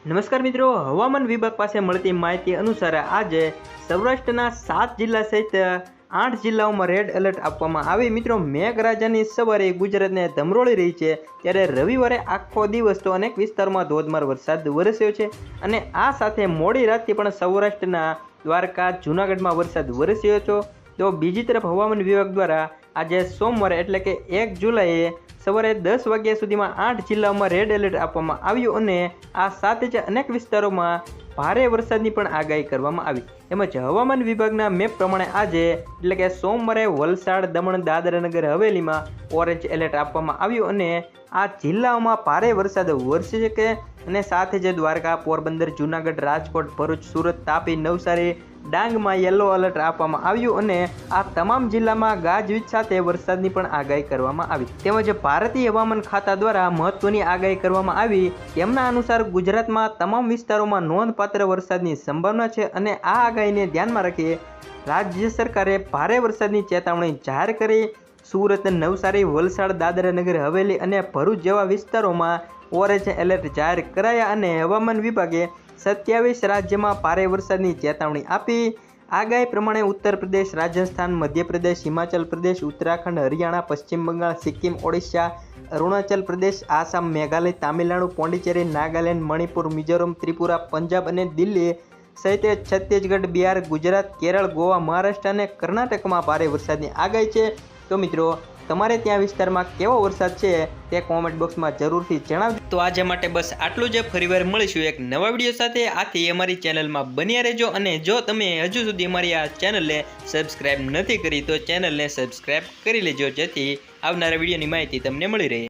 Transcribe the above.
નમસ્કાર મિત્રો, હવામાન વિભાગ પાસે મળતી માહિતી અનુસાર આજે સૌરાષ્ટ્રના 7 જિલ્લા સહિત 8 જિલ્લાઓમાં રેડ એલર્ટ આપવામાં આવી। મિત્રો, મેઘરાજાની સવારે ગુજરાતને ધમરોળી રહી છે, ત્યારે રવિવારે આખો દિવસ તો અનેક વિસ્તારોમાં ધોધમાર વરસાદ વરસ્યો છે અને આ સાથે મોડી રાતથી પણ સૌરાષ્ટ્રના દ્વારકા, જૂનાગઢમાં વરસાદ વરસ્યો હતો। તો બીજી તરફ હવામાન વિભાગ દ્વારા આજે સોમવારે એટલે કે 1 જુલાઈએ સવારે 10 વાગ્યા સુધીમાં 8 જિલ્લાઓમાં રેડ એલર્ટ આપવામાં આવ્યું અને આ સાથે જ અનેક વિસ્તારોમાં ભારે વરસાદની પણ આગાહી કરવામાં આવી। તેમજ હવામાન વિભાગના મેપ પ્રમાણે આજે એટલે કે સોમવારે વલસાડ, દમણ, દાદરા નગર હવેલીમાં ઓરેન્જ એલર્ટ આપવામાં આવ્યું અને આ જિલ્લાઓમાં ભારે વરસાદ વરસી શકે અને સાથે જ દ્વારકા, પોરબંદર, જૂનાગઢ, રાજકોટ, ભરૂચ, સુરત, તાપી, નવસારી, ડાંગમાં યલો એલર્ટ આપવામાં આવ્યું અને આ તમામ જિલ્લામાં ગાજવીજ સાથે વરસાદની પણ આગાહી કરવામાં આવી। તેમજ ભારતીય હવામાન ખાતા દ્વારા મહત્વની આગાહી કરવામાં આવી। તેમના અનુસાર ગુજરાતમાં તમામ વિસ્તારોમાં નોંધપાત્ર વરસાદની સંભાવના છે અને આ આગાહીને ધ્યાનમાં રાખી રાજ્ય સરકારે ભારે વરસાદની ચેતવણી જાહેર કરી। સુરત, નવસારી, વલસાડ, દાદરા નગર હવેલી અને ભરૂચ જેવા વિસ્તારોમાં ઓરેન્જ એલર્ટ જાહેર કરાયા અને હવામાન વિભાગે 27 રાજ્યમાં ભારે વરસાદની ચેતવણી આપી। આગાહી પ્રમાણે ઉત્તર પ્રદેશ, રાજસ્થાન, મધ્યપ્રદેશ, હિમાચલ પ્રદેશ, ઉત્તરાખંડ, હરિયાણા, પશ્ચિમ બંગાળ, સિક્કિમ, ઓડિશા, અરુણાચલ પ્રદેશ, આસામ, મેઘાલય, તામિલનાડુ, પોંડિચેરી, નાગાલેન્ડ, મણિપુર, મિઝોરમ, ત્રિપુરા, પંજાબ અને દિલ્હી સહિત છત્તીસગઢ, બિહાર, ગુજરાત, કેરળ, ગોવા, મહારાષ્ટ્ર અને કર્ણાટકમાં ભારે વરસાદની આગાહી છે। તો મિત્રો, તમારે ત્યાં વિસ્તારમાં કેવો વરસાદ છે તે કોમેન્ટ બોક્સમાં જરૂરથી જણાવજો। તો આજે માટે બસ આટલું જ। ફરીવાર મળીશું એક નવા વિડીયો સાથે। આથી અમારી ચેનલમાં બન્યા રહેજો અને જો તમે હજુ સુધી અમારી આ ચેનલને સબસ્ક્રાઈબ નથી કરી તો ચેનલને સબસ્ક્રાઈબ કરી લેજો, જેથી આવનારા વિડીયોની માહિતી તમને મળી રહે।